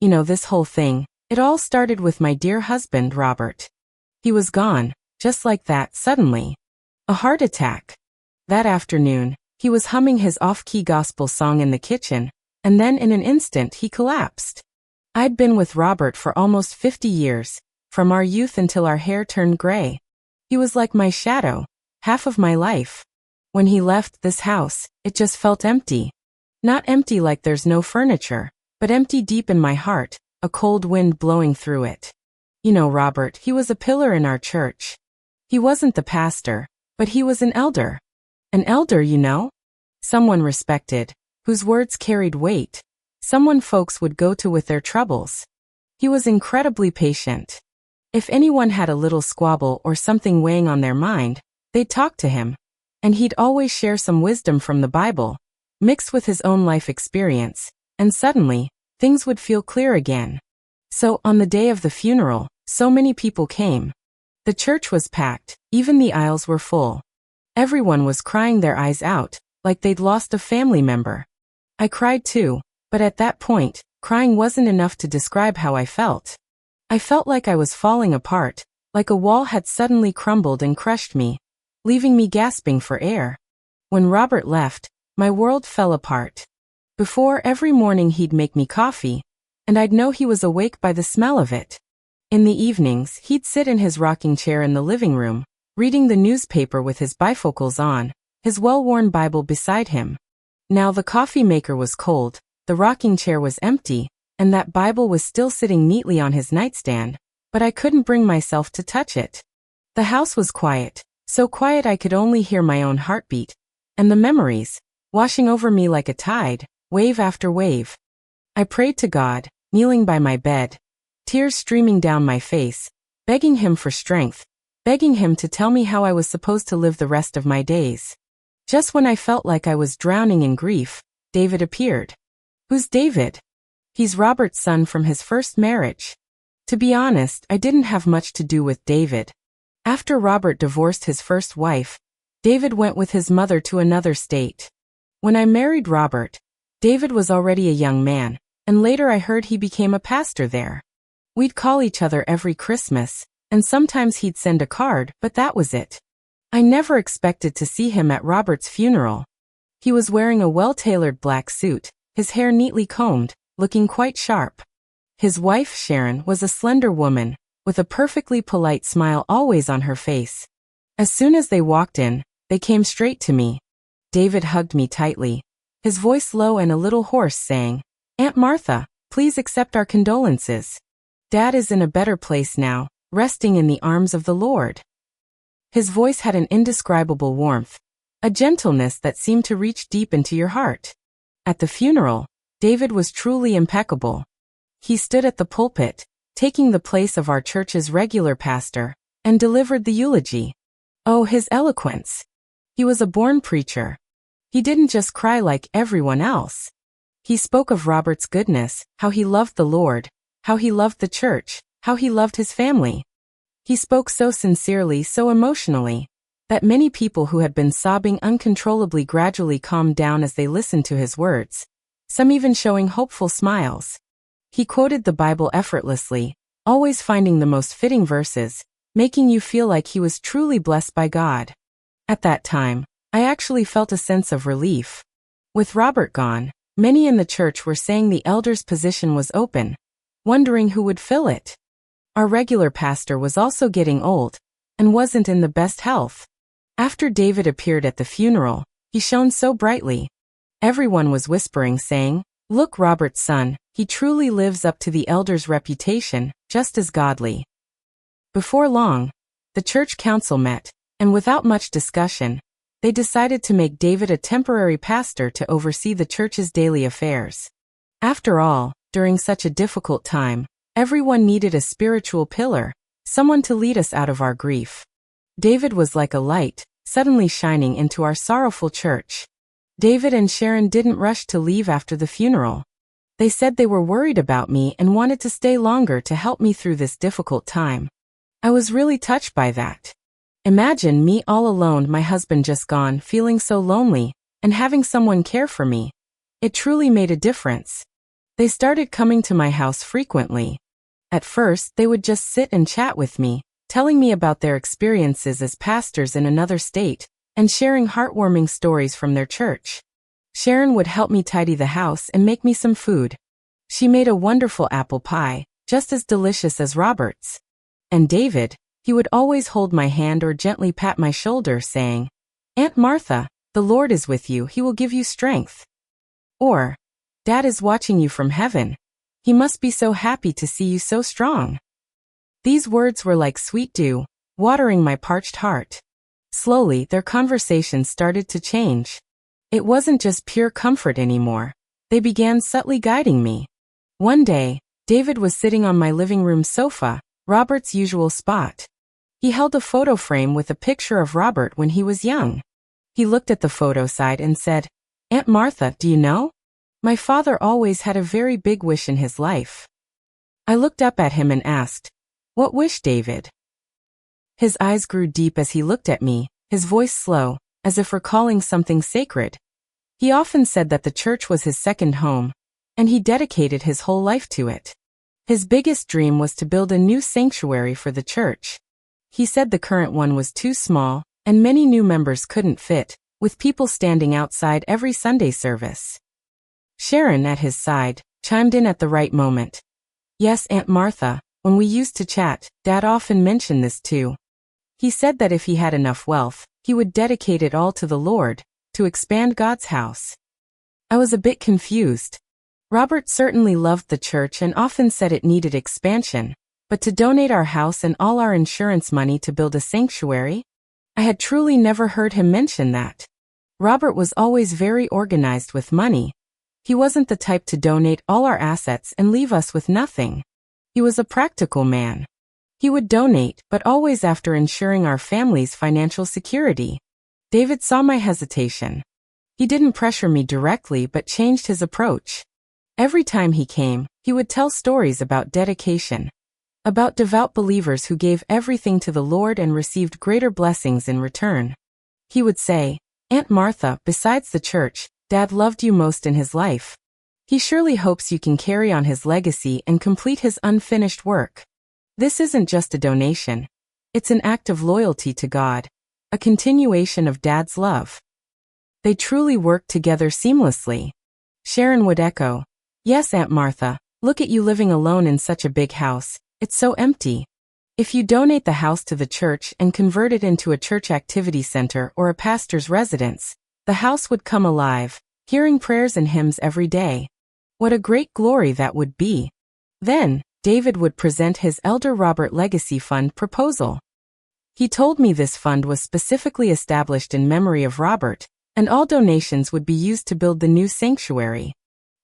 This whole thing, it all started with my dear husband, Robert. He was gone, just like that, suddenly. A heart attack. That afternoon, he was humming his off-key gospel song in the kitchen, and then in an instant he collapsed. I'd been with Robert for almost 50 years, from our youth until our hair turned gray. He was like my shadow, half of my life. When he left this house, it just felt empty. Not empty like there's no furniture, but empty deep in my heart, a cold wind blowing through it. Robert, he was a pillar in our church. He wasn't the pastor, but he was an elder. An elder, Someone respected, whose words carried weight. Someone folks would go to with their troubles. He was incredibly patient. If anyone had a little squabble or something weighing on their mind, they'd talk to him. And he'd always share some wisdom from the Bible, mixed with his own life experience, and suddenly, things would feel clear again. So, on the day of the funeral, so many people came. The church was packed, even the aisles were full. Everyone was crying their eyes out, like they'd lost a family member. I cried too, but at that point, crying wasn't enough to describe how I felt. I felt like I was falling apart, like a wall had suddenly crumbled and crushed me, leaving me gasping for air. When Robert left, my world fell apart. Before, every morning he'd make me coffee, and I'd know he was awake by the smell of it. In the evenings, he'd sit in his rocking chair in the living room, reading the newspaper with his bifocals on, his well-worn Bible beside him. Now the coffee maker was cold, the rocking chair was empty, and that Bible was still sitting neatly on his nightstand, but I couldn't bring myself to touch it. The house was quiet, so quiet I could only hear my own heartbeat, and the memories, washing over me like a tide, wave after wave. I prayed to God, kneeling by my bed, tears streaming down my face, begging him for strength, begging him to tell me how I was supposed to live the rest of my days. Just when I felt like I was drowning in grief, David appeared. Who's David? He's Robert's son from his first marriage. To be honest, I didn't have much to do with David. After Robert divorced his first wife, David went with his mother to another state. When I married Robert, David was already a young man, and later I heard he became a pastor there. We'd call each other every Christmas, and sometimes he'd send a card, but that was it. I never expected to see him at Robert's funeral. He was wearing a well-tailored black suit, his hair neatly combed, looking quite sharp. His wife, Sharon, was a slender woman, with a perfectly polite smile always on her face. As soon as they walked in, they came straight to me. David hugged me tightly, his voice low and a little hoarse, saying, "Aunt Martha, please accept our condolences. Dad is in a better place now, resting in the arms of the Lord." His voice had an indescribable warmth, a gentleness that seemed to reach deep into your heart. At the funeral, David was truly impeccable. He stood at the pulpit, taking the place of our church's regular pastor, and delivered the eulogy. Oh, his eloquence! He was a born preacher. He didn't just cry like everyone else. He spoke of Robert's goodness, how he loved the Lord, how he loved the church, how he loved his family. He spoke so sincerely, so emotionally, that many people who had been sobbing uncontrollably gradually calmed down as they listened to his words, some even showing hopeful smiles. He quoted the Bible effortlessly, always finding the most fitting verses, making you feel like he was truly blessed by God. At that time, I actually felt a sense of relief. With Robert gone, many in the church were saying the elder's position was open, wondering who would fill it. Our regular pastor was also getting old, and wasn't in the best health. After David appeared at the funeral, he shone so brightly. Everyone was whispering, saying, "Look, Robert's son, he truly lives up to the elder's reputation, just as godly." Before long, the church council met, and without much discussion, they decided to make David a temporary pastor to oversee the church's daily affairs. After all, during such a difficult time, everyone needed a spiritual pillar, someone to lead us out of our grief. David was like a light, suddenly shining into our sorrowful church. David and Sharon didn't rush to leave after the funeral. They said they were worried about me and wanted to stay longer to help me through this difficult time. I was really touched by that. Imagine me all alone, my husband just gone, feeling so lonely, and having someone care for me. It truly made a difference. They started coming to my house frequently. At first, they would just sit and chat with me, telling me about their experiences as pastors in another state, and sharing heartwarming stories from their church. Sharon would help me tidy the house and make me some food. She made a wonderful apple pie, just as delicious as Robert's. And David, he would always hold my hand or gently pat my shoulder, saying, "Aunt Martha, the Lord is with you, He will give you strength." Or, "Dad is watching you from heaven. He must be so happy to see you so strong." These words were like sweet dew, watering my parched heart. Slowly, their conversations started to change. It wasn't just pure comfort anymore. They began subtly guiding me. One day, David was sitting on my living room sofa, Robert's usual spot. He held a photo frame with a picture of Robert when he was young. He looked at the photo side and said, "Aunt Martha, do you know? My father always had a very big wish in his life." I looked up at him and asked, "What wish, David?" His eyes grew deep as he looked at me, his voice slow, as if recalling something sacred. He often said that the church was his second home, and he dedicated his whole life to it. His biggest dream was to build a new sanctuary for the church. He said the current one was too small, and many new members couldn't fit, with people standing outside every Sunday service. Sharon, at his side, chimed in at the right moment. "Yes, Aunt Martha, when we used to chat, Dad often mentioned this too. He said that if he had enough wealth, he would dedicate it all to the Lord, to expand God's house." I was a bit confused. Robert certainly loved the church and often said it needed expansion, but to donate our house and all our insurance money to build a sanctuary? I had truly never heard him mention that. Robert was always very organized with money. He wasn't the type to donate all our assets and leave us with nothing. He was a practical man. He would donate, but always after ensuring our family's financial security. David saw my hesitation. He didn't pressure me directly but changed his approach. Every time he came, he would tell stories about dedication, about devout believers who gave everything to the Lord and received greater blessings in return. He would say, "Aunt Martha, besides the church, Dad loved you most in his life. He surely hopes you can carry on his legacy and complete his unfinished work. This isn't just a donation. It's an act of loyalty to God, a continuation of Dad's love." They truly worked together seamlessly. Sharon would echo, "Yes, Aunt Martha, look at you living alone in such a big house. It's so empty. If you donate the house to the church and convert it into a church activity center or a pastor's residence, the house would come alive, hearing prayers and hymns every day. What a great glory that would be." Then, David would present his Elder Robert Legacy Fund proposal. He told me this fund was specifically established in memory of Robert, and all donations would be used to build the new sanctuary.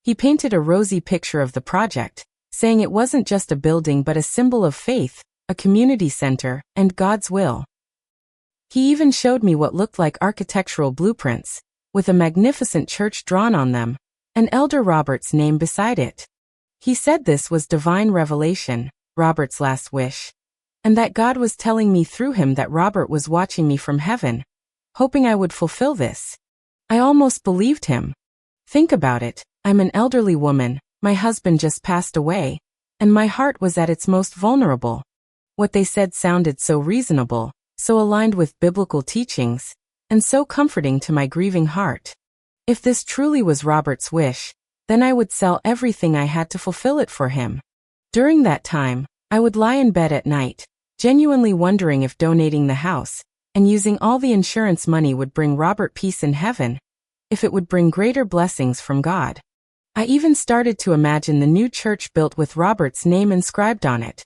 He painted a rosy picture of the project, saying it wasn't just a building but a symbol of faith, a community center, and God's will. He even showed me what looked like architectural blueprints, with a magnificent church drawn on them, and Elder Robert's name beside it. He said this was divine revelation, Robert's last wish, and that God was telling me through him that Robert was watching me from heaven, hoping I would fulfill this. I almost believed him. Think about it, I'm an elderly woman, my husband just passed away, and my heart was at its most vulnerable. What they said sounded so reasonable, so aligned with biblical teachings, and so comforting to my grieving heart. If this truly was Robert's wish, then I would sell everything I had to fulfill it for him. During that time, I would lie in bed at night, genuinely wondering if donating the house and using all the insurance money would bring Robert peace in heaven, if it would bring greater blessings from God. I even started to imagine the new church built with Robert's name inscribed on it.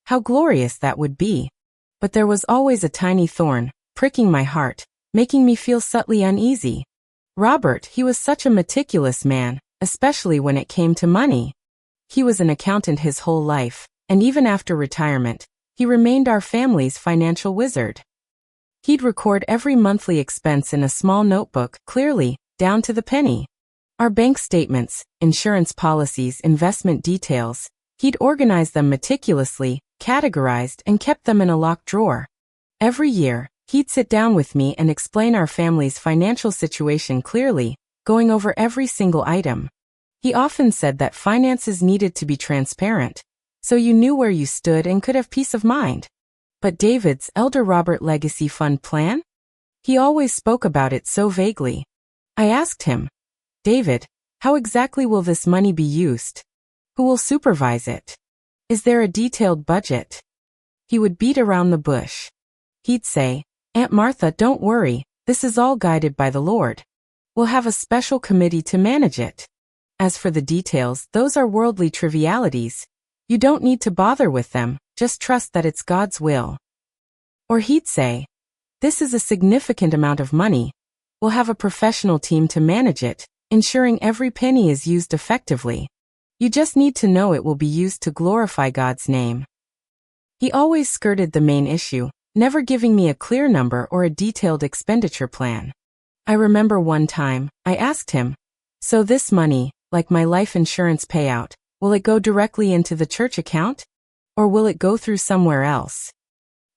How glorious that would be. But there was always a tiny thorn, pricking my heart, making me feel subtly uneasy. Robert, he was such a meticulous man, especially when it came to money. He was an accountant his whole life, and even after retirement, he remained our family's financial wizard. He'd record every monthly expense in a small notebook, clearly, down to the penny. Our bank statements, insurance policies, investment details, he'd organized them meticulously, categorized, and kept them in a locked drawer. Every year, he'd sit down with me and explain our family's financial situation clearly, going over every single item. He often said that finances needed to be transparent, so you knew where you stood and could have peace of mind. But David's elder Robert legacy fund plan? He always spoke about it so vaguely. I asked him, David, how exactly will this money be used? Who will supervise it? Is there a detailed budget? He would beat around the bush. He'd say, Aunt Martha, don't worry, this is all guided by the Lord. We'll have a special committee to manage it. As for the details, those are worldly trivialities. You don't need to bother with them, just trust that it's God's will. Or he'd say, this is a significant amount of money. We'll have a professional team to manage it, ensuring every penny is used effectively. You just need to know it will be used to glorify God's name. He always skirted the main issue, never giving me a clear number or a detailed expenditure plan. I remember one time, I asked him, so this money, like my life insurance payout, will it go directly into the church account? Or will it go through somewhere else?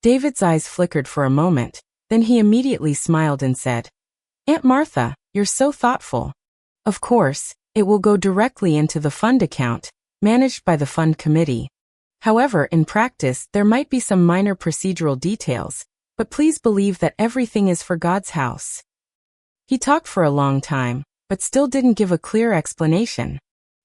David's eyes flickered for a moment, then he immediately smiled and said, Aunt Martha, you're so thoughtful. Of course, it will go directly into the fund account, managed by the fund committee. However, in practice, there might be some minor procedural details, but please believe that everything is for God's house. He talked for a long time, but still didn't give a clear explanation.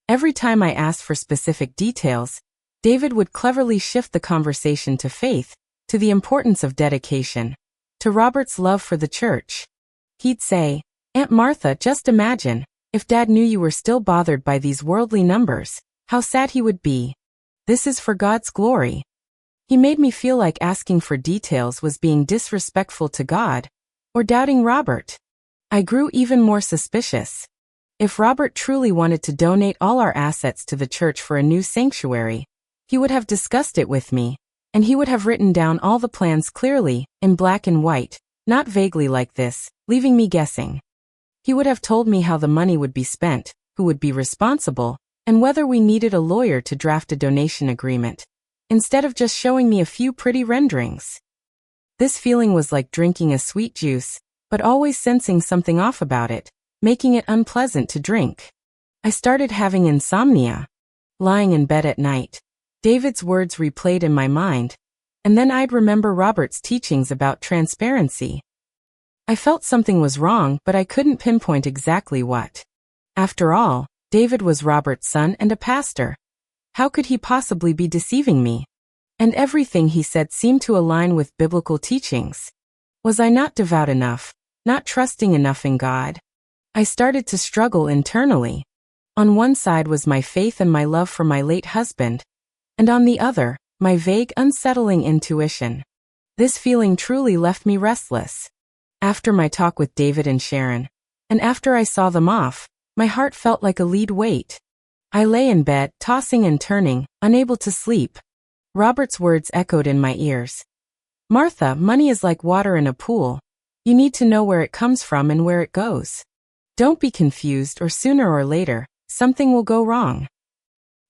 Every time I asked for specific details, David would cleverly shift the conversation to faith, to the importance of dedication, to Robert's love for the church. He'd say, Aunt Martha, just imagine, if Dad knew you were still bothered by these worldly numbers, how sad he would be. This is for God's glory. He made me feel like asking for details was being disrespectful to God, or doubting Robert. I grew even more suspicious. If Robert truly wanted to donate all our assets to the church for a new sanctuary, he would have discussed it with me, and he would have written down all the plans clearly, in black and white, not vaguely like this, leaving me guessing. He would have told me how the money would be spent, who would be responsible, and whether we needed a lawyer to draft a donation agreement, instead of just showing me a few pretty renderings. This feeling was like drinking a sweet juice, but always sensing something off about it, making it unpleasant to drink. I started having insomnia. Lying in bed at night, David's words replayed in my mind, and then I'd remember Robert's teachings about transparency. I felt something was wrong, but I couldn't pinpoint exactly what. After all, David was Robert's son and a pastor. How could he possibly be deceiving me? And everything he said seemed to align with biblical teachings. Was I not devout enough, not trusting enough in God? I started to struggle internally. On one side was my faith and my love for my late husband, and on the other, my vague, unsettling intuition. This feeling truly left me restless. After my talk with David and Sharon, and after I saw them off, my heart felt like a lead weight. I lay in bed, tossing and turning, unable to sleep. Robert's words echoed in my ears. Martha, money is like water in a pool. You need to know where it comes from and where it goes. Don't be confused, or sooner or later, something will go wrong.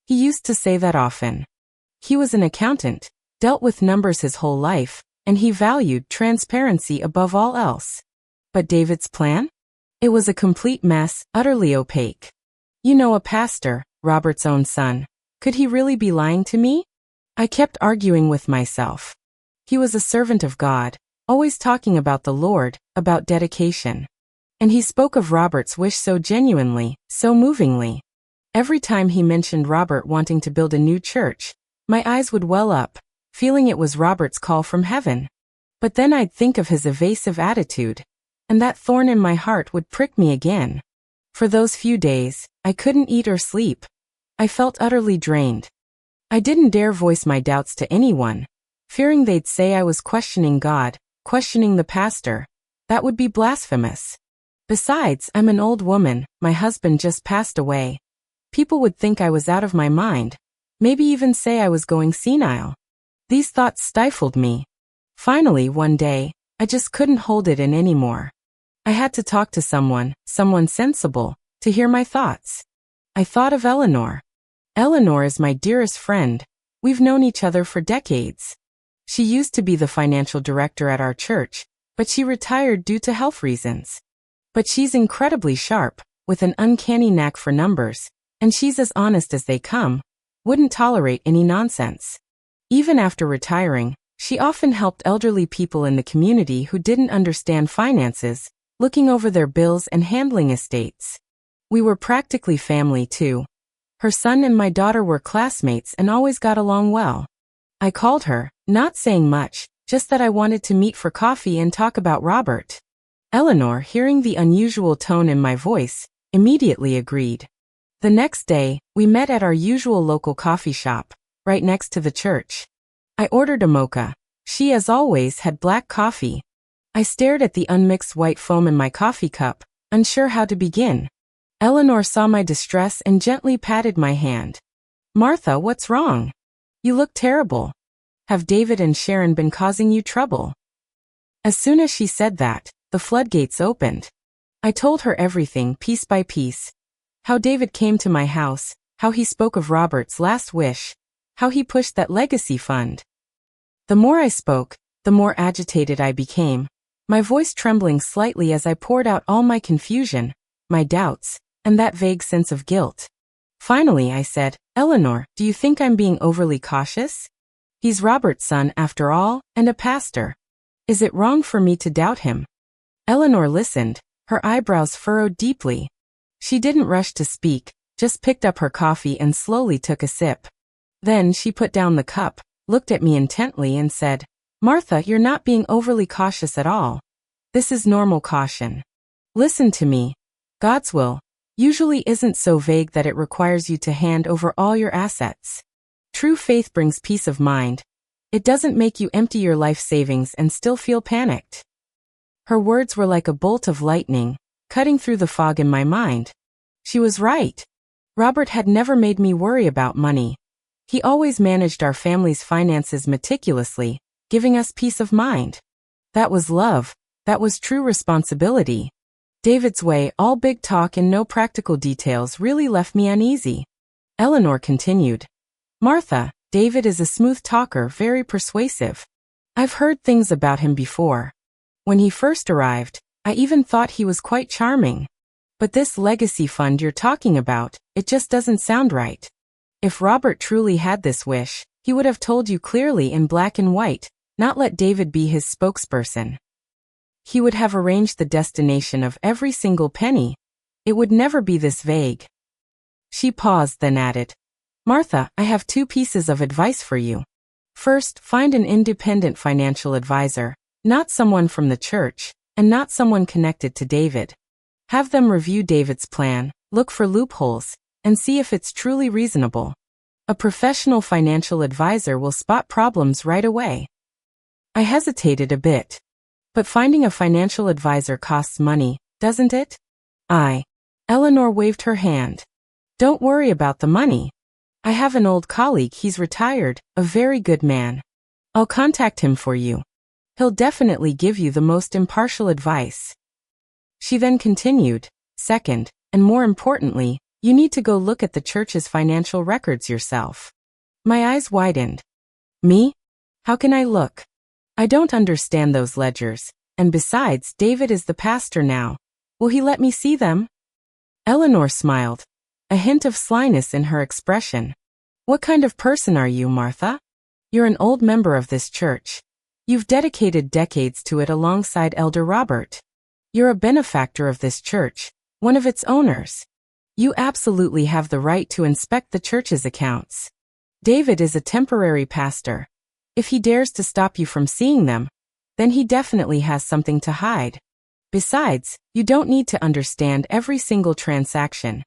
He used to say that often. He was an accountant, dealt with numbers his whole life, and he valued transparency above all else. But David's plan? It was a complete mess, utterly opaque. You know, a pastor, Robert's own son. Could he really be lying to me? I kept arguing with myself. He was a servant of God, always talking about the Lord, about dedication. And he spoke of Robert's wish so genuinely, so movingly. Every time he mentioned Robert wanting to build a new church, my eyes would well up, feeling it was Robert's call from heaven. But then I'd think of his evasive attitude, and that thorn in my heart would prick me again. For those few days, I couldn't eat or sleep. I felt utterly drained. I didn't dare voice my doubts to anyone, fearing they'd say I was questioning God, questioning the pastor. That would be blasphemous. Besides, I'm an old woman, my husband just passed away. People would think I was out of my mind, maybe even say I was going senile. These thoughts stifled me. Finally, one day, I just couldn't hold it in anymore. I had to talk to someone sensible, to hear my thoughts. I thought of Eleanor. Eleanor is my dearest friend. We've known each other for decades. She used to be the financial director at our church, but she retired due to health reasons. But she's incredibly sharp, with an uncanny knack for numbers, And she's as honest as they come, wouldn't tolerate any nonsense. Even after retiring, she often helped elderly people in the community who didn't understand finances, looking over their bills and handling estates. We were practically family too. Her son and my daughter were classmates and always got along well. I called her, not saying much, just that I wanted to meet for coffee and talk about Robert. Eleanor, hearing the unusual tone in my voice, immediately agreed. The next day, we met at our usual local coffee shop, right next to the church. I ordered a mocha. She, as always, had black coffee. I stared at the unmixed white foam in my coffee cup, unsure how to begin. Eleanor saw my distress and gently patted my hand. "Martha, what's wrong? You look terrible. Have David and Sharon been causing you trouble?" As soon as she said that, the floodgates opened. I told her everything, piece by piece. How David came to my house, how he spoke of Robert's last wish, how he pushed that legacy fund. The more I spoke, the more agitated I became, my voice trembling slightly as I poured out all my confusion, my doubts, and that vague sense of guilt. Finally I said, "Eleanor, do you think I'm being overly cautious? He's Robert's son after all, and a pastor. Is it wrong for me to doubt him?" Eleanor listened, her eyebrows furrowed deeply. She didn't rush to speak, just picked up her coffee and slowly took a sip. Then she put down the cup, looked at me intently and said, "Martha, you're not being overly cautious at all. This is normal caution. Listen to me. God's will usually isn't so vague that it requires you to hand over all your assets. True faith brings peace of mind. It doesn't make you empty your life savings and still feel panicked." Her words were like a bolt of lightning, cutting through the fog in my mind. She was right. Robert had never made me worry about money. He always managed our family's finances meticulously, giving us peace of mind. That was love. That was true responsibility. David's way, all big talk and no practical details, really left me uneasy. Eleanor continued, "Martha, David is a smooth talker, very persuasive. I've heard things about him before. When he first arrived, I even thought he was quite charming. But this legacy fund you're talking about, it just doesn't sound right. If Robert truly had this wish, he would have told you clearly in black and white, not let David be his spokesperson. He would have arranged the destination of every single penny. It would never be this vague." She paused, then added, "Martha, I have 2 pieces of advice for you. First, find an independent financial advisor, not someone from the church, and not someone connected to David. Have them review David's plan, look for loopholes, and see if it's truly reasonable. A professional financial advisor will spot problems right away." I hesitated a bit. But finding a financial advisor costs money, doesn't it? Eleanor waved her hand. "Don't worry about the money. I have an old colleague, he's retired, a very good man. I'll contact him for you. He'll definitely give you the most impartial advice." She then continued, "Second, and more importantly, you need to go look at the church's financial records yourself." My eyes widened. "Me? How can I look? I don't understand those ledgers, and besides, David is the pastor now. Will he let me see them?" Eleanor smiled, a hint of slyness in her expression. "What kind of person are you, Martha? You're an old member of this church. You've dedicated decades to it alongside Elder Robert. You're a benefactor of this church, one of its owners. You absolutely have the right to inspect the church's accounts. David is a temporary pastor. If he dares to stop you from seeing them, then he definitely has something to hide. Besides, you don't need to understand every single transaction.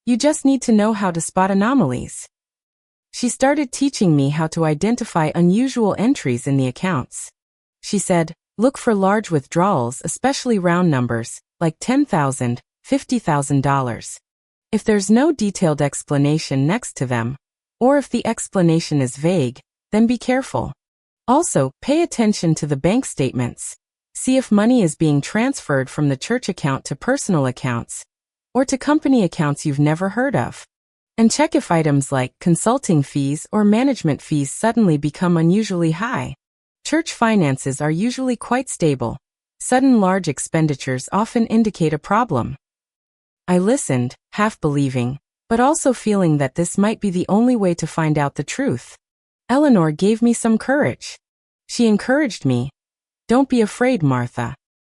You just need to know how to spot anomalies." She started teaching me how to identify unusual entries in the accounts. She said, "Look for large withdrawals, especially round numbers, like $10,000, $50,000. If there's no detailed explanation next to them, or if the explanation is vague, then be careful. Also, pay attention to the bank statements. See if money is being transferred from the church account to personal accounts, or to company accounts you've never heard of. And check if items like consulting fees or management fees suddenly become unusually high. Church finances are usually quite stable. Sudden large expenditures often indicate a problem." I listened, half believing, but also feeling that this might be the only way to find out the truth. Eleanor gave me some courage. She encouraged me. Don't be afraid, Martha.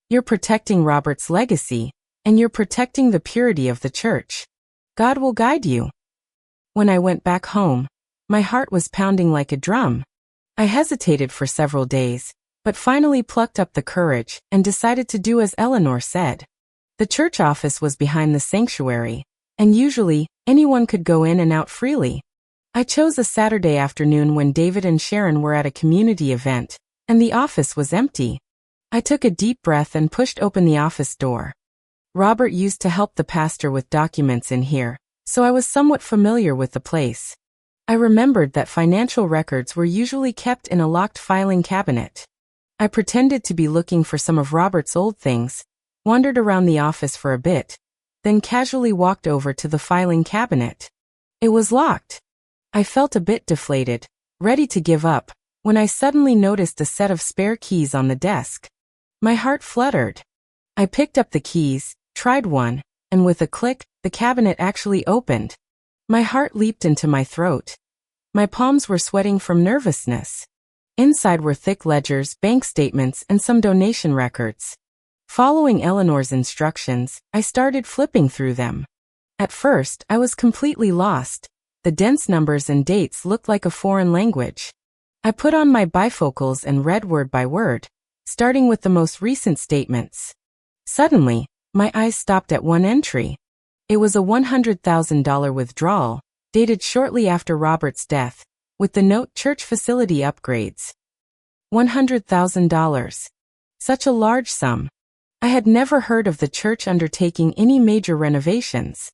You're protecting Robert's legacy, and you're protecting the purity of the church. God will guide you. When I went back home, my heart was pounding like a drum. I hesitated for several days, but finally plucked up the courage and decided to do as Eleanor said. The church office was behind the sanctuary, and usually, anyone could go in and out freely. I chose a Saturday afternoon when David and Sharon were at a community event, and the office was empty. I took a deep breath and pushed open the office door. Robert used to help the pastor with documents in here, so I was somewhat familiar with the place. I remembered that financial records were usually kept in a locked filing cabinet. I pretended to be looking for some of Robert's old things, wandered around the office for a bit, then casually walked over to the filing cabinet. It was locked. I felt a bit deflated, ready to give up, when I suddenly noticed a set of spare keys on the desk. My heart fluttered. I picked up the keys, tried one, and with a click, the cabinet actually opened. My heart leaped into my throat. My palms were sweating from nervousness. Inside were thick ledgers, bank statements, and some donation records. Following Eleanor's instructions, I started flipping through them. At first, I was completely lost. The dense numbers and dates looked like a foreign language. I put on my bifocals and read word by word, starting with the most recent statements. Suddenly, my eyes stopped at one entry. It was a $100,000 withdrawal, dated shortly after Robert's death, with the note church facility upgrades. $100,000. Such a large sum. I had never heard of the church undertaking any major renovations.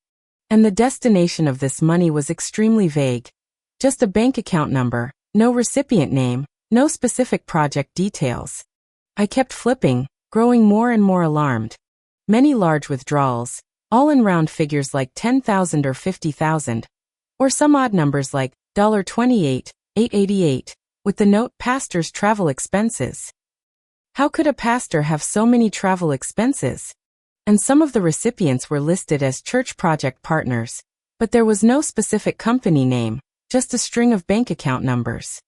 And the destination of this money was extremely vague. Just a bank account number, no recipient name, no specific project details. I kept flipping, growing more and more alarmed. Many large withdrawals, all in round figures like 10,000 or 50,000, or some odd numbers like $28, $888, with the note pastor's travel expenses. How could a pastor have so many travel expenses? And some of the recipients were listed as church project partners, but there was no specific company name, just a string of bank account numbers.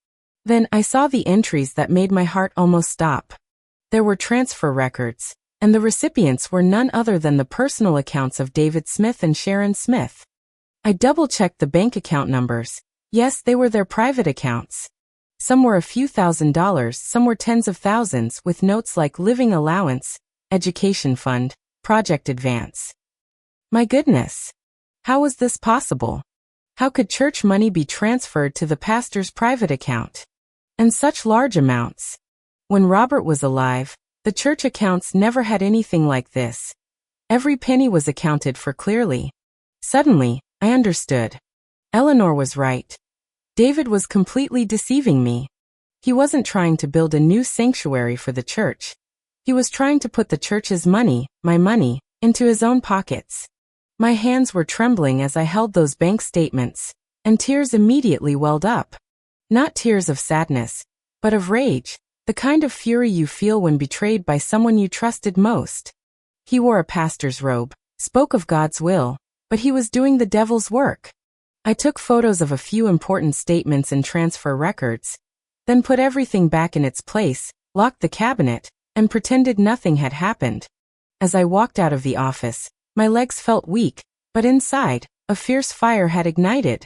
Then I saw the entries that made my heart almost stop. There were transfer records, and the recipients were none other than the personal accounts of David Smith and Sharon Smith. I double-checked the bank account numbers. Yes, they were their private accounts. Some were a few $1,000s, some were tens of thousands, with notes like living allowance, education fund, project advance. My goodness! How was this possible? How could church money be transferred to the pastor's private account? And such large amounts. When Robert was alive, the church accounts never had anything like this. Every penny was accounted for clearly. Suddenly, I understood. Eleanor was right. David was completely deceiving me. He wasn't trying to build a new sanctuary for the church. He was trying to put the church's money, my money, into his own pockets. My hands were trembling as I held those bank statements, and tears immediately welled up. Not tears of sadness, but of rage, the kind of fury you feel when betrayed by someone you trusted most. He wore a pastor's robe, spoke of God's will, but he was doing the devil's work. I took photos of a few important statements and transfer records, then put everything back in its place, locked the cabinet, and pretended nothing had happened. As I walked out of the office, my legs felt weak, but inside, a fierce fire had ignited.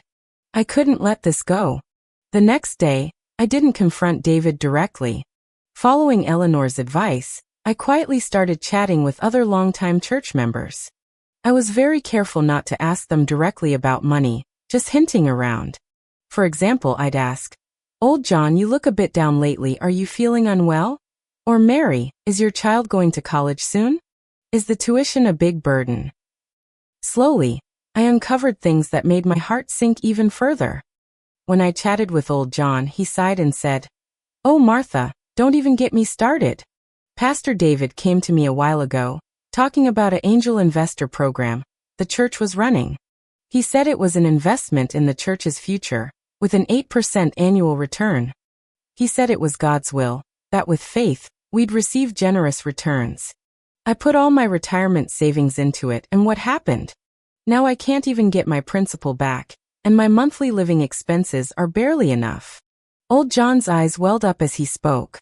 I couldn't let this go. The next day, I didn't confront David directly. Following Eleanor's advice, I quietly started chatting with other longtime church members. I was very careful not to ask them directly about money, just hinting around. For example, I'd ask, "Old John, you look a bit down lately, are you feeling unwell?" Or, "Mary, is your child going to college soon? Is the tuition a big burden?" Slowly, I uncovered things that made my heart sink even further. When I chatted with old John, he sighed and said, "Oh, Martha, don't even get me started. Pastor David came to me a while ago, talking about an angel investor program the church was running. He said it was an investment in the church's future, with an 8% annual return. He said it was God's will, that with faith, we'd receive generous returns. I put all my retirement savings into it, and what happened? Now I can't even get my principal back, and my monthly living expenses are barely enough." Old John's eyes welled up as he spoke.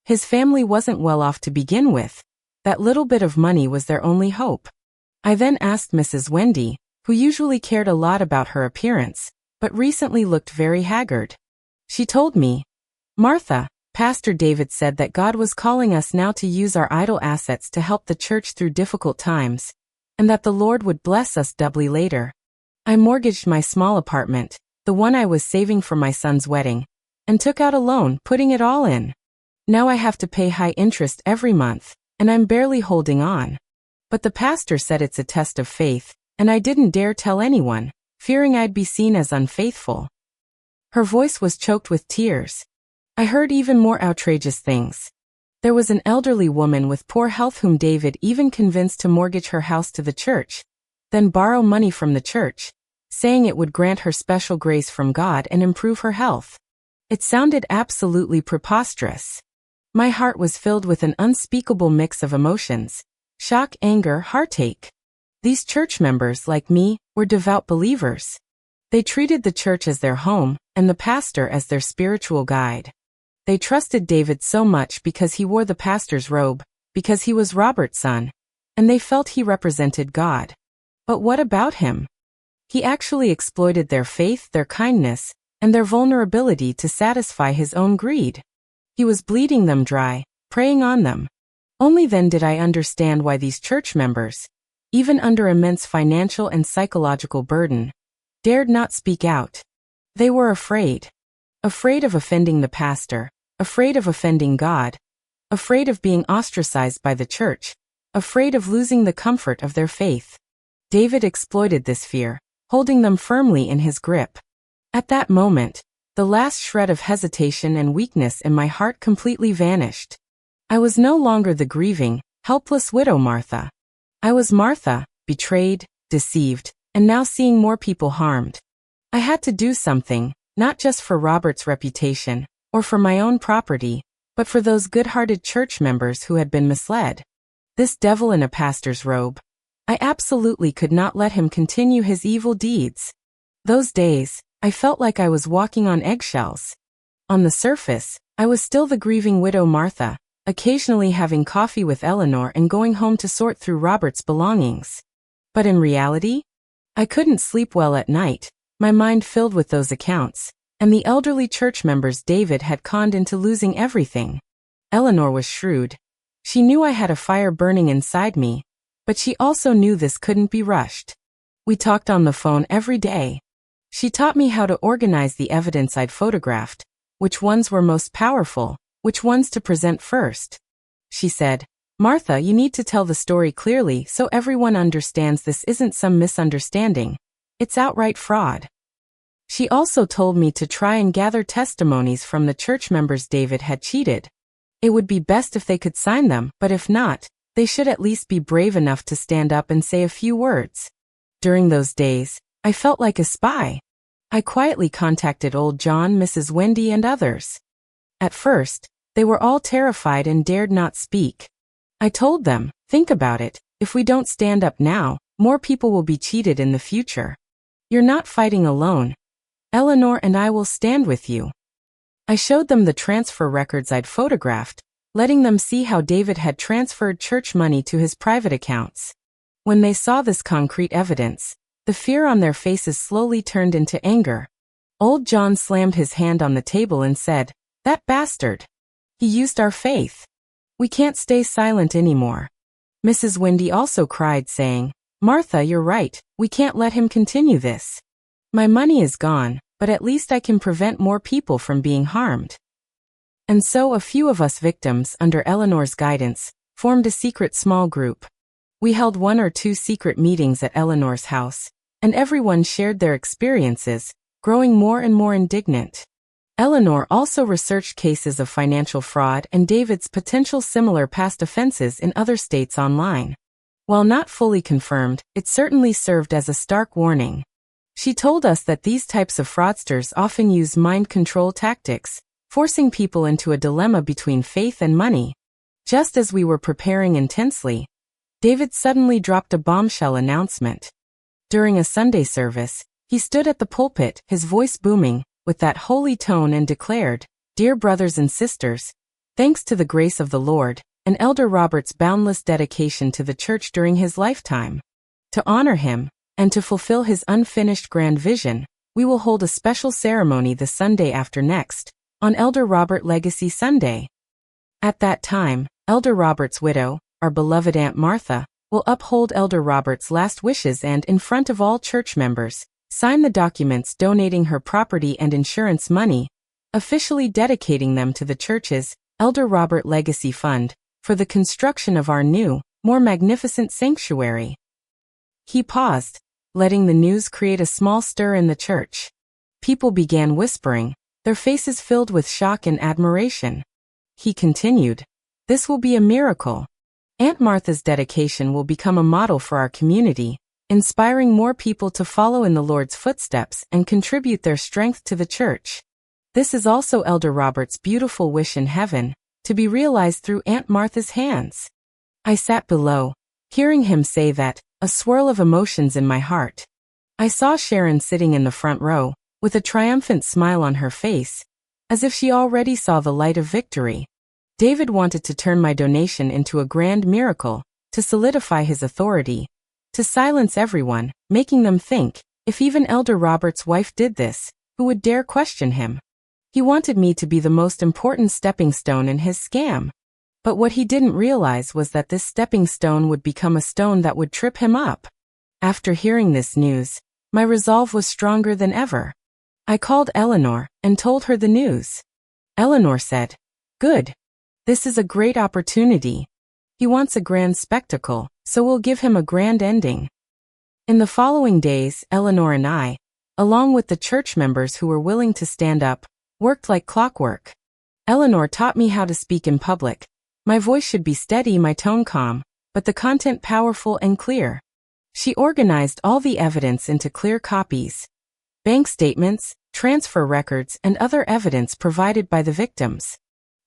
His family wasn't well off to begin with. That little bit of money was their only hope. I then asked Mrs. Wendy, who usually cared a lot about her appearance, but recently looked very haggard. She told me, "Martha, Pastor David said that God was calling us now to use our idle assets to help the church through difficult times, and that the Lord would bless us doubly later. I mortgaged my small apartment, the one I was saving for my son's wedding, and took out a loan, putting it all in. Now I have to pay high interest every month, and I'm barely holding on. But the pastor said it's a test of faith, and I didn't dare tell anyone, fearing I'd be seen as unfaithful." Her voice was choked with tears. I heard even more outrageous things. There was an elderly woman with poor health whom David even convinced to mortgage her house to the church, then borrow money from the church, saying it would grant her special grace from God and improve her health. It sounded absolutely preposterous. My heart was filled with an unspeakable mix of emotions: shock, anger, heartache. These church members, like me, were devout believers. They treated the church as their home, and the pastor as their spiritual guide. They trusted David so much because he wore the pastor's robe, because he was Robert's son, and they felt he represented God. But what about him? He actually exploited their faith, their kindness, and their vulnerability to satisfy his own greed. He was bleeding them dry, preying on them. Only then did I understand why these church members, even under immense financial and psychological burden, dared not speak out. They were afraid. Afraid of offending the pastor, afraid of offending God, afraid of being ostracized by the church, afraid of losing the comfort of their faith. David exploited this fear, holding them firmly in his grip. At that moment, the last shred of hesitation and weakness in my heart completely vanished. I was no longer the grieving, helpless widow Martha. I was Martha, betrayed, deceived, and now seeing more people harmed. I had to do something, not just for Robert's reputation, or for my own property, but for those good-hearted church members who had been misled. This devil in a pastor's robe. I absolutely could not let him continue his evil deeds. Those days, I felt like I was walking on eggshells. On the surface, I was still the grieving widow Martha, occasionally having coffee with Eleanor and going home to sort through Robert's belongings. But in reality, I couldn't sleep well at night, my mind filled with those accounts, and the elderly church members David had conned into losing everything. Eleanor was shrewd. She knew I had a fire burning inside me, but she also knew this couldn't be rushed. We talked on the phone every day. She taught me how to organize the evidence I'd photographed, which ones were most powerful, which ones to present first. She said, "Martha, you need to tell the story clearly so everyone understands this isn't some misunderstanding. It's outright fraud." She also told me to try and gather testimonies from the church members David had cheated. It would be best if they could sign them, but if not, they should at least be brave enough to stand up and say a few words. During those days, I felt like a spy. I quietly contacted old John, Mrs. Wendy, and others. At first, they were all terrified and dared not speak. I told them, "Think about it, if we don't stand up now, more people will be cheated in the future. You're not fighting alone. Eleanor and I will stand with you." I showed them the transfer records I'd photographed, letting them see how David had transferred church money to his private accounts. When they saw this concrete evidence, the fear on their faces slowly turned into anger. Old John slammed his hand on the table and said, "That bastard. He used our faith. We can't stay silent anymore." Mrs. Wendy also cried, saying, "Martha, you're right, we can't let him continue this. My money is gone, but at least I can prevent more people from being harmed." And so a few of us victims, under Eleanor's guidance, formed a secret small group. We held 1 or 2 secret meetings at Eleanor's house, and everyone shared their experiences, growing more and more indignant. Eleanor also researched cases of financial fraud and David's potential similar past offenses in other states online. While not fully confirmed, it certainly served as a stark warning. She told us that these types of fraudsters often use mind control tactics, forcing people into a dilemma between faith and money. Just as we were preparing intensely, David suddenly dropped a bombshell announcement. During a Sunday service, he stood at the pulpit, his voice booming, with that holy tone, and declared, "Dear brothers and sisters, thanks to the grace of the Lord, and Elder Robert's boundless dedication to the church during his lifetime. To honor him, and to fulfill his unfinished grand vision, we will hold a special ceremony the Sunday after next, on Elder Robert Legacy Sunday. At that time, Elder Robert's widow, our beloved Aunt Martha, will uphold Elder Robert's last wishes and, in front of all church members, sign the documents donating her property and insurance money, officially dedicating them to the church's Elder Robert Legacy Fund for the construction of our new, more magnificent sanctuary." He paused, letting the news create a small stir in the church. People began whispering, their faces filled with shock and admiration. He continued, "This will be a miracle. Aunt Martha's dedication will become a model for our community, inspiring more people to follow in the Lord's footsteps and contribute their strength to the church. This is also Elder Robert's beautiful wish in heaven, to be realized through Aunt Martha's hands." I sat below, hearing him say that, a swirl of emotions in my heart. I saw Sharon sitting in the front row, with a triumphant smile on her face, as if she already saw the light of victory. David wanted to turn my donation into a grand miracle, to solidify his authority, to silence everyone, making them think, if even Elder Robert's wife did this, who would dare question him? He wanted me to be the most important stepping stone in his scam. But what he didn't realize was that this stepping stone would become a stone that would trip him up. After hearing this news, my resolve was stronger than ever. I called Eleanor and told her the news. Eleanor said, "Good. This is a great opportunity. He wants a grand spectacle, so we'll give him a grand ending." In the following days, Eleanor and I, along with the church members who were willing to stand up, worked like clockwork. Eleanor taught me how to speak in public. My voice should be steady, my tone calm, but the content powerful and clear. She organized all the evidence into clear copies. Bank statements, transfer records, and other evidence provided by the victims.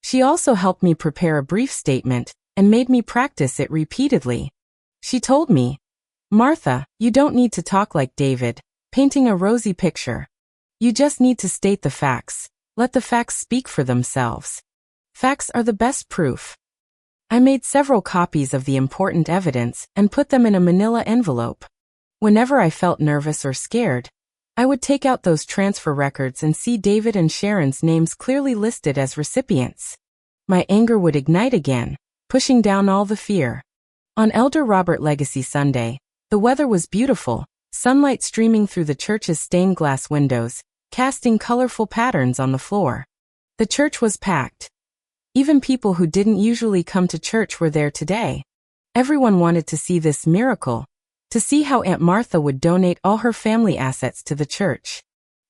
She also helped me prepare a brief statement and made me practice it repeatedly. She told me, "Martha, you don't need to talk like David, painting a rosy picture. You just need to state the facts. Let the facts speak for themselves. Facts are the best proof." I made several copies of the important evidence and put them in a manila envelope. Whenever I felt nervous or scared, I would take out those transfer records and see David and Sharon's names clearly listed as recipients. My anger would ignite again, pushing down all the fear. On Elder Robert Legacy Sunday, the weather was beautiful, sunlight streaming through the church's stained glass windows, casting colorful patterns on the floor. The church was packed. Even people who didn't usually come to church were there today. Everyone wanted to see this miracle, to see how Aunt Martha would donate all her family assets to the church.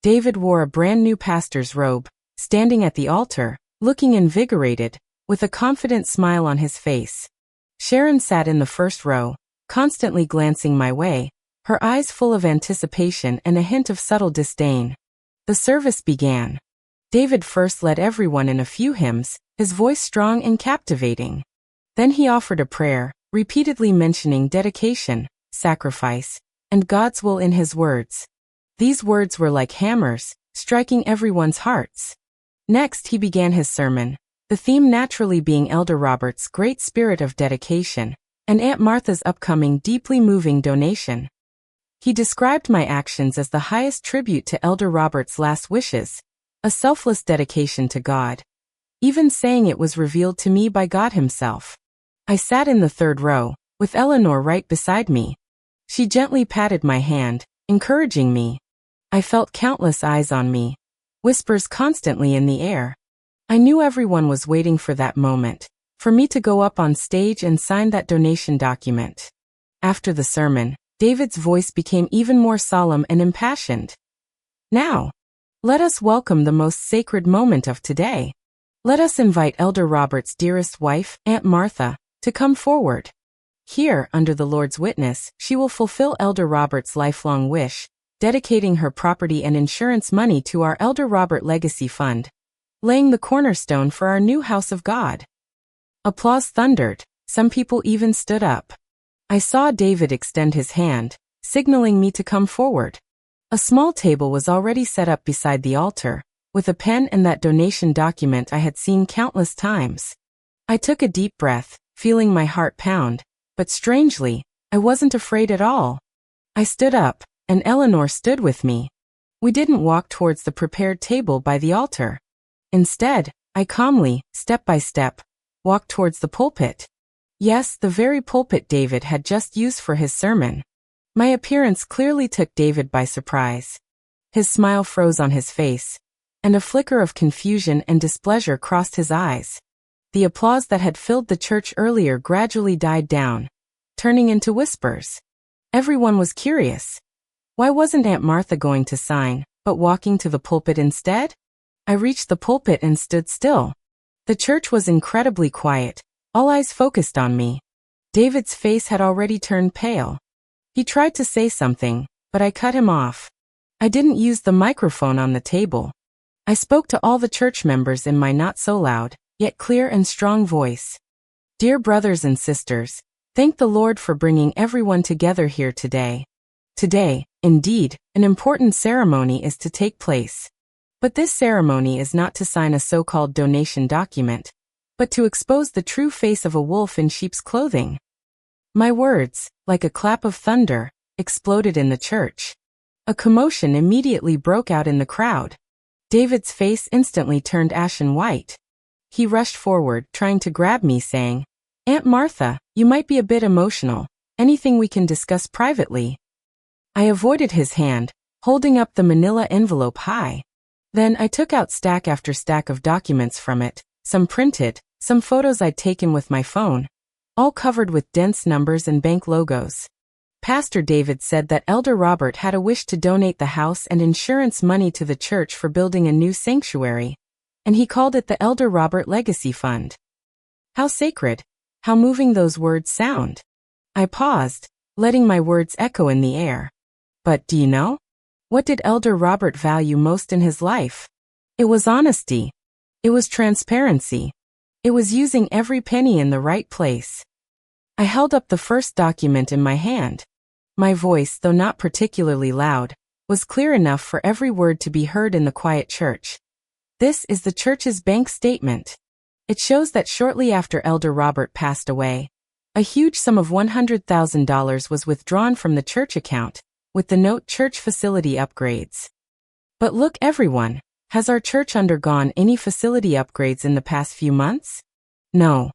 David wore a brand new pastor's robe, standing at the altar, looking invigorated, with a confident smile on his face. Sharon sat in the first row, constantly glancing my way, her eyes full of anticipation and a hint of subtle disdain. The service began. David first led everyone in a few hymns, his voice strong and captivating. Then he offered a prayer, repeatedly mentioning dedication, sacrifice, and God's will in his words. These words were like hammers, striking everyone's hearts. Next he began his sermon, the theme naturally being Elder Robert's great spirit of dedication, and Aunt Martha's upcoming deeply moving donation. He described my actions as the highest tribute to Elder Robert's last wishes, a selfless dedication to God, even saying it was revealed to me by God himself. I sat in the third row, with Eleanor right beside me. She gently patted my hand, encouraging me. I felt countless eyes on me, whispers constantly in the air. I knew everyone was waiting for that moment, for me to go up on stage and sign that donation document. After the sermon, David's voice became even more solemn and impassioned. "Now, let us welcome the most sacred moment of today. Let us invite Elder Robert's dearest wife, Aunt Martha, to come forward. Here, under the Lord's witness, she will fulfill Elder Robert's lifelong wish, dedicating her property and insurance money to our Elder Robert Legacy Fund, laying the cornerstone for our new house of God." Applause thundered. Some people even stood up. I saw David extend his hand, signaling me to come forward. A small table was already set up beside the altar, with a pen and that donation document I had seen countless times. I took a deep breath, feeling my heart pound, but strangely, I wasn't afraid at all. I stood up, and Eleanor stood with me. We didn't walk towards the prepared table by the altar. Instead, I calmly, step by step, walked towards the pulpit. Yes, the very pulpit David had just used for his sermon. My appearance clearly took David by surprise. His smile froze on his face, and a flicker of confusion and displeasure crossed his eyes. The applause that had filled the church earlier gradually died down, turning into whispers. Everyone was curious. Why wasn't Aunt Martha going to sign, but walking to the pulpit instead? I reached the pulpit and stood still. The church was incredibly quiet, all eyes focused on me. David's face had already turned pale. He tried to say something, but I cut him off. I didn't use the microphone on the table. I spoke to all the church members in my not-so-loud, yet clear and strong voice. Dear brothers and sisters, thank the Lord for bringing everyone together here today. Today, indeed, an important ceremony is to take place. But this ceremony is not to sign a so-called donation document, but to expose the true face of a wolf in sheep's clothing. My words, like a clap of thunder, exploded in the church. A commotion immediately broke out in the crowd. David's face instantly turned ashen white. He rushed forward, trying to grab me, saying, "Aunt Martha, you might be a bit emotional. Anything we can discuss privately?" I avoided his hand, holding up the manila envelope high. Then I took out stack after stack of documents from it, some printed, some photos I'd taken with my phone, all covered with dense numbers and bank logos. Pastor David said that Elder Robert had a wish to donate the house and insurance money to the church for building a new sanctuary, and he called it the Elder Robert Legacy Fund. How sacred, how moving those words sound. I paused, letting my words echo in the air. But do you know? What did Elder Robert value most in his life? It was honesty. It was transparency. It was using every penny in the right place. I held up the first document in my hand. My voice, though not particularly loud, was clear enough for every word to be heard in the quiet church. This is the church's bank statement. It shows that shortly after Elder Robert passed away, a huge sum of $100,000 was withdrawn from the church account, with the note "Church Facility Upgrades." But look, everyone, has our church undergone any facility upgrades in the past few months? No.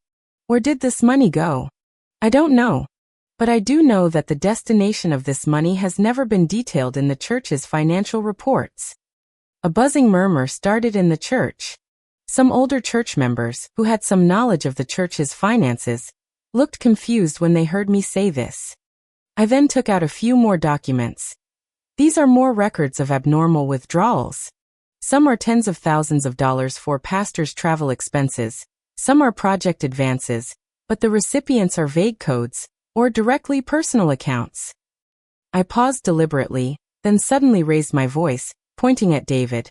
Where did this money go? I don't know. But I do know that the destination of this money has never been detailed in the church's financial reports. A buzzing murmur started in the church. Some older church members, who had some knowledge of the church's finances, looked confused when they heard me say this. I then took out a few more documents. These are more records of abnormal withdrawals. Some are tens of thousands of dollars for pastors' travel expenses, some are project advances, but the recipients are vague codes, or directly personal accounts. I paused deliberately, then suddenly raised my voice, pointing at David.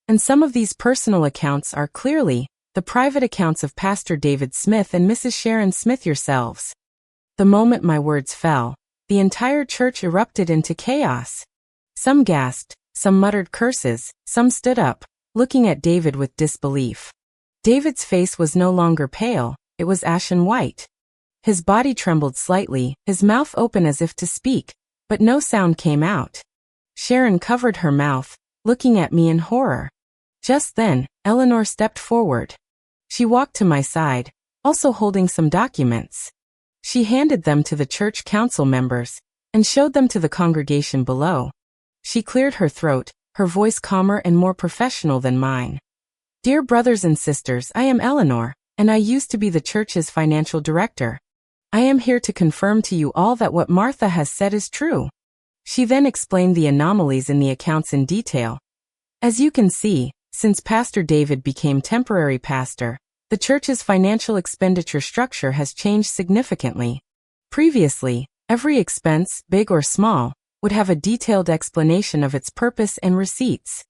And some of these personal accounts are clearly the private accounts of Pastor David Smith and Mrs. Sharon Smith yourselves. The moment my words fell, the entire church erupted into chaos. Some gasped, some muttered curses, some stood up, looking at David with disbelief. David's face was no longer pale, it was ashen white. His body trembled slightly, his mouth open as if to speak, but no sound came out. Sharon covered her mouth, looking at me in horror. Just then, Eleanor stepped forward. She walked to my side, also holding some documents. She handed them to the church council members, and showed them to the congregation below. She cleared her throat, her voice calmer and more professional than mine. Dear brothers and sisters, I am Eleanor, and I used to be the church's financial director. I am here to confirm to you all that what Martha has said is true. She then explained the anomalies in the accounts in detail. As you can see, since Pastor David became temporary pastor, the church's financial expenditure structure has changed significantly. Previously, every expense, big or small, would have a detailed explanation of its purpose and receipts.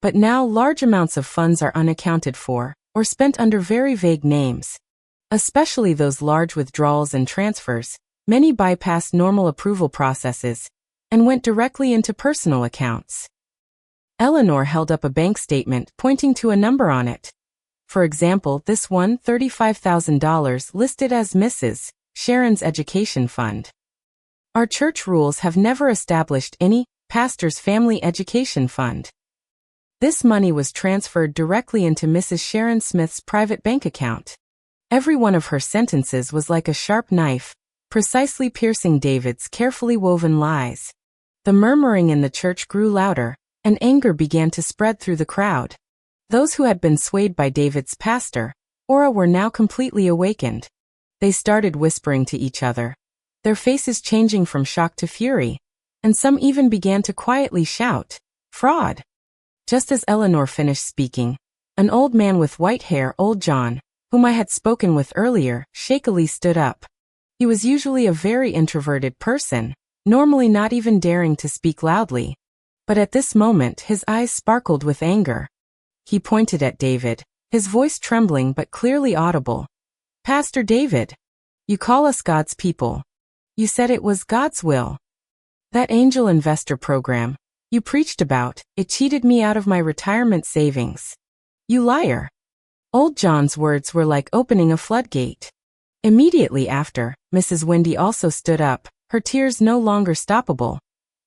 But now large amounts of funds are unaccounted for, or spent under very vague names. Especially those large withdrawals and transfers, many bypass normal approval processes, and went directly into personal accounts. Eleanor held up a bank statement pointing to a number on it. For example, this one, $35,000 listed as Mrs. Sharon's education fund. Our church rules have never established any pastor's family education fund. This money was transferred directly into Mrs. Sharon Smith's private bank account. Every one of her sentences was like a sharp knife, precisely piercing David's carefully woven lies. The murmuring in the church grew louder, and anger began to spread through the crowd. Those who had been swayed by David's pastor aura were now completely awakened. They started whispering to each other, their faces changing from shock to fury, and some even began to quietly shout, "Fraud!" Just as Eleanor finished speaking, an old man with white hair, old John, whom I had spoken with earlier, shakily stood up. He was usually a very introverted person, normally not even daring to speak loudly. But at this moment his eyes sparkled with anger. He pointed at David, his voice trembling but clearly audible. "Pastor David, you call us God's people. You said it was God's will. That angel investor program you preached about, it cheated me out of my retirement savings. You liar." Old John's words were like opening a floodgate. Immediately after, Mrs. Wendy also stood up, her tears no longer stoppable.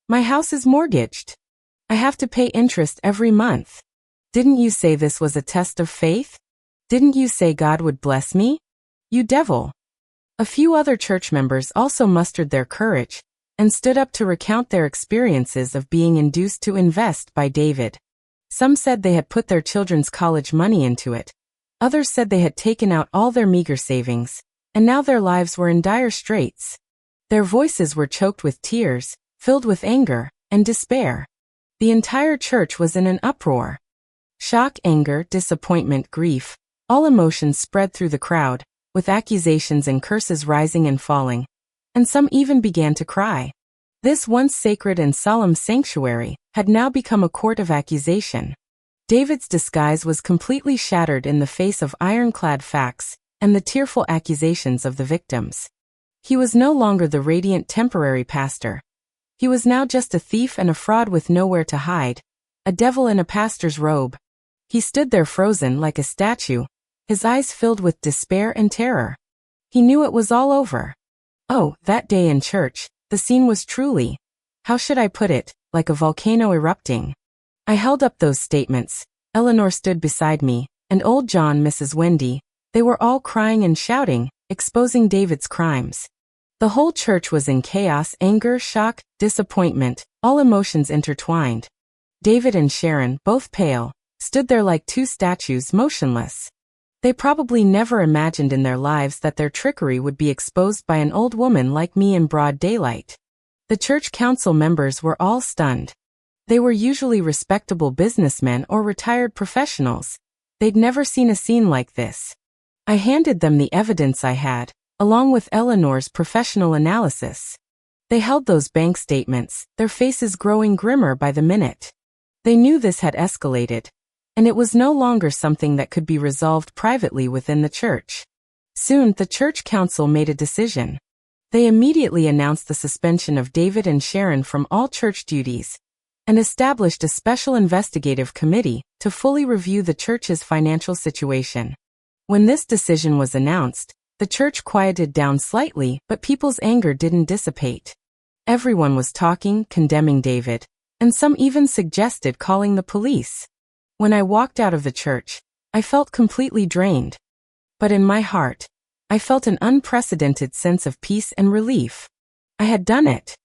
"My house is mortgaged. I have to pay interest every month. Didn't you say this was a test of faith? Didn't you say God would bless me? You devil." A few other church members also mustered their courage and stood up to recount their experiences of being induced to invest by David. Some said they had put their children's college money into it. Others said they had taken out all their meager savings, and now their lives were in dire straits. Their voices were choked with tears, filled with anger and despair. The entire church was in an uproar. Shock, anger, disappointment, grief, all emotions spread through the crowd, with accusations and curses rising and falling, and some even began to cry. This once sacred and solemn sanctuary had now become a court of accusation. David's disguise was completely shattered in the face of ironclad facts and the tearful accusations of the victims. He was no longer the radiant temporary pastor. He was now just a thief and a fraud with nowhere to hide, a devil in a pastor's robe. He stood there frozen like a statue, his eyes filled with despair and terror. He knew it was all over. Oh, that day in church, the scene was truly, how should I put it, like a volcano erupting. I held up those statements. Eleanor stood beside me, and old John, Mrs. Wendy, they were all crying and shouting, exposing David's crimes. The whole church was in chaos, anger, shock, disappointment, all emotions intertwined. David and Sharon, both pale, stood there like two statues, motionless. They probably never imagined in their lives that their trickery would be exposed by an old woman like me in broad daylight. The church council members were all stunned. They were usually respectable businessmen or retired professionals. They'd never seen a scene like this. I handed them the evidence I had, along with Eleanor's professional analysis. They held those bank statements, their faces growing grimmer by the minute. They knew this had escalated, and it was no longer something that could be resolved privately within the church. Soon, the church council made a decision. They immediately announced the suspension of David and Sharon from all church duties, and established a special investigative committee to fully review the church's financial situation. When this decision was announced, the church quieted down slightly, but people's anger didn't dissipate. Everyone was talking, condemning David, and some even suggested calling the police. When I walked out of the church, I felt completely drained. But in my heart, I felt an unprecedented sense of peace and relief. I had done it.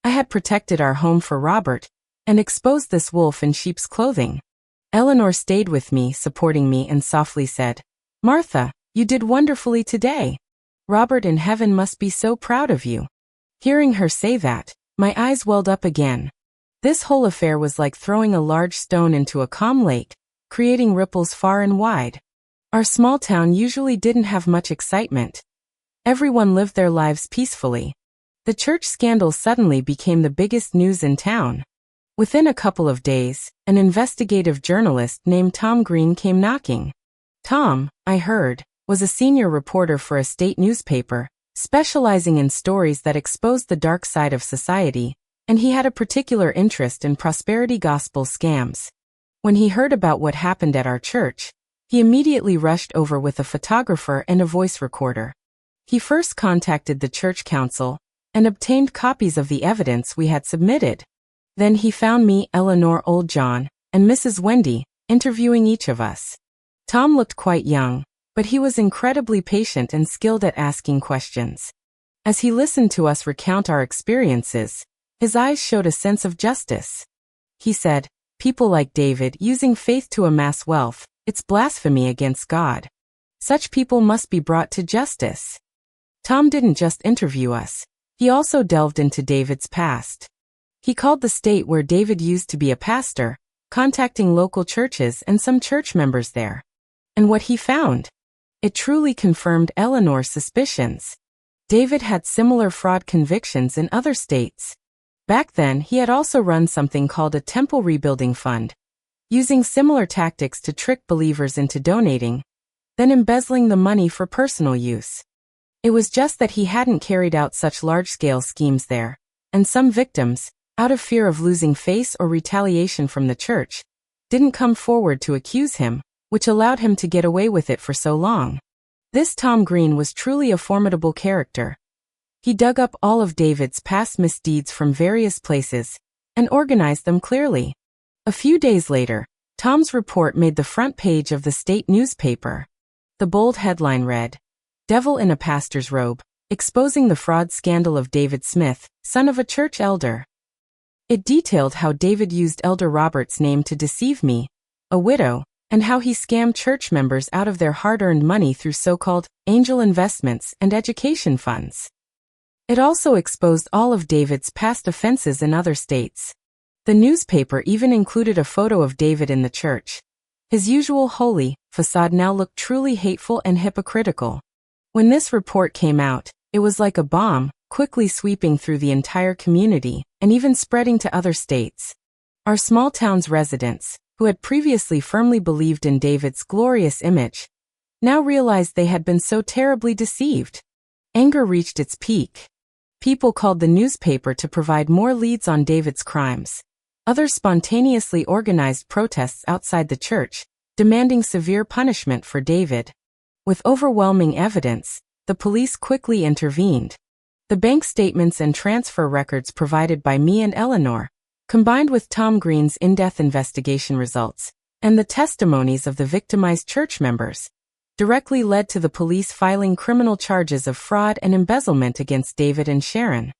I had protected our home for Robert, and exposed this wolf in sheep's clothing. Eleanor stayed with me, supporting me, and softly said, "Martha, you did wonderfully today. Robert in heaven must be so proud of you." Hearing her say that, my eyes welled up again. This whole affair was like throwing a large stone into a calm lake, creating ripples far and wide. Our small town usually didn't have much excitement. Everyone lived their lives peacefully. The church scandal suddenly became the biggest news in town. Within a couple of days, an investigative journalist named Tom Green came knocking. Tom, I heard, was a senior reporter for a state newspaper, specializing in stories that exposed the dark side of society, and he had a particular interest in prosperity gospel scams. When he heard about what happened at our church, he immediately rushed over with a photographer and a voice recorder. He first contacted the church council and obtained copies of the evidence we had submitted. Then he found me, Eleanor, Old John, and Mrs. Wendy, interviewing each of us. Tom looked quite young, but he was incredibly patient and skilled at asking questions. As he listened to us recount our experiences, his eyes showed a sense of justice. He said, "People like David using faith to amass wealth, it's blasphemy against God. Such people must be brought to justice." Tom didn't just interview us. He also delved into David's past. He called the state where David used to be a pastor, contacting local churches and some church members there. And what he found? It truly confirmed Eleanor's suspicions. David had similar fraud convictions in other states. Back then, he had also run something called a temple rebuilding fund, using similar tactics to trick believers into donating, then embezzling the money for personal use. It was just that he hadn't carried out such large-scale schemes there, and some victims, out of fear of losing face or retaliation from the church, didn't come forward to accuse him, which allowed him to get away with it for so long. This Tom Green was truly a formidable character. He dug up all of David's past misdeeds from various places and organized them clearly. A few days later, Tom's report made the front page of the state newspaper. The bold headline read, "Devil in a Pastor's Robe, Exposing the Fraud Scandal of David Smith, Son of a Church Elder." It detailed how David used Elder Robert's name to deceive me, a widow, and how he scammed church members out of their hard-earned money through so-called angel investments and education funds. It also exposed all of David's past offenses in other states. The newspaper even included a photo of David in the church. His usual holy facade now looked truly hateful and hypocritical. When this report came out, it was like a bomb, quickly sweeping through the entire community and even spreading to other states. Our small town's residents, who had previously firmly believed in David's glorious image, now realized they had been so terribly deceived. Anger reached its peak. People called the newspaper to provide more leads on David's crimes. Others spontaneously organized protests outside the church, demanding severe punishment for David. With overwhelming evidence, the police quickly intervened. The bank statements and transfer records provided by me and Eleanor, combined with Tom Green's in-depth investigation results, and the testimonies of the victimized church members, directly led to the police filing criminal charges of fraud and embezzlement against David and Sharon.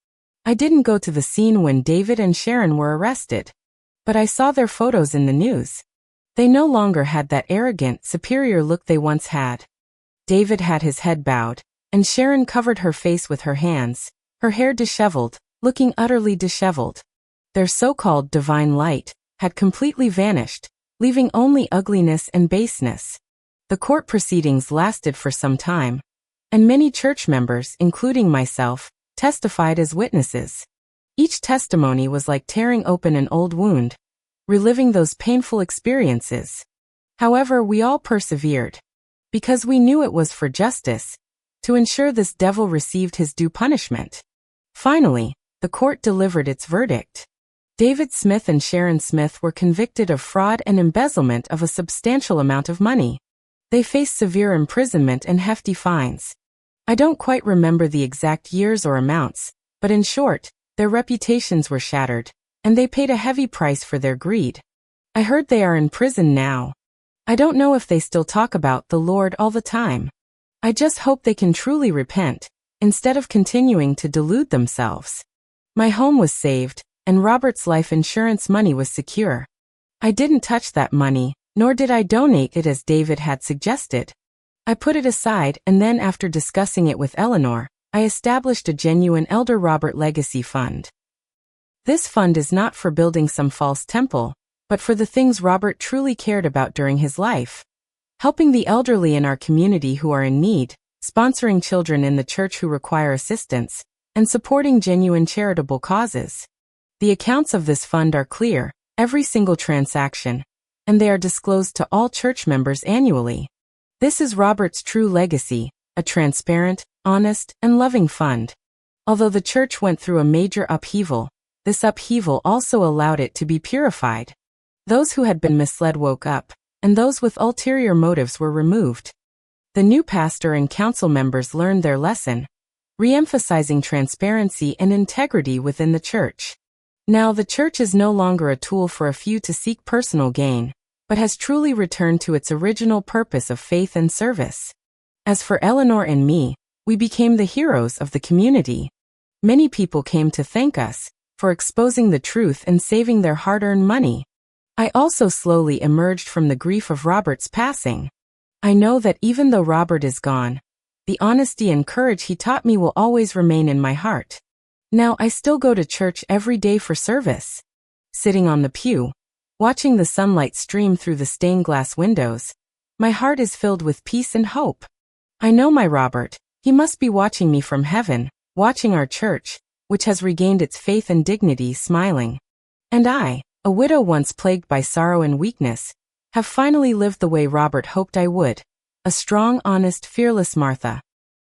I didn't go to the scene when David and Sharon were arrested, but I saw their photos in the news. They no longer had that arrogant, superior look they once had. David had his head bowed, and Sharon covered her face with her hands, her hair disheveled, looking utterly disheveled. Their so-called divine light had completely vanished, leaving only ugliness and baseness. The court proceedings lasted for some time, and many church members, including myself, testified as witnesses. Each testimony was like tearing open an old wound, reliving those painful experiences. However, we all persevered, because we knew it was for justice, to ensure this devil received his due punishment. Finally, the court delivered its verdict. David Smith and Sharon Smith were convicted of fraud and embezzlement of a substantial amount of money. They faced severe imprisonment and hefty fines. I don't quite remember the exact years or amounts, but in short, their reputations were shattered, and they paid a heavy price for their greed. I heard they are in prison now. I don't know if they still talk about the Lord all the time. I just hope they can truly repent, instead of continuing to delude themselves. My home was saved, and Robert's life insurance money was secure. I didn't touch that money, nor did I donate it as David had suggested. I put it aside, and then after discussing it with Eleanor, I established a genuine Elder Robert Legacy Fund. This fund is not for building some false temple, but for the things Robert truly cared about during his life. Helping the elderly in our community who are in need, sponsoring children in the church who require assistance, and supporting genuine charitable causes. The accounts of this fund are clear, every single transaction, and they are disclosed to all church members annually. This is Robert's true legacy, a transparent, honest, and loving fund. Although the church went through a major upheaval, This upheaval also allowed it to be purified. Those who had been misled woke up, and those with ulterior motives were removed. The new pastor and council members learned their lesson, re-emphasizing transparency and integrity within the church. Now the church is no longer a tool for a few to seek personal gain, but has truly returned to its original purpose of faith and service. As for Eleanor and me, we became the heroes of the community. Many people came to thank us for exposing the truth and saving their hard-earned money. I also slowly emerged from the grief of Robert's passing. I know that even though Robert is gone, the honesty and courage he taught me will always remain in my heart. Now I still go to church every day for service. Sitting on the pew, watching the sunlight stream through the stained glass windows, my heart is filled with peace and hope. I know my Robert, he must be watching me from heaven, watching our church, which has regained its faith and dignity, smiling. And I, a widow once plagued by sorrow and weakness, have finally lived the way Robert hoped I would. A strong, honest, fearless Martha.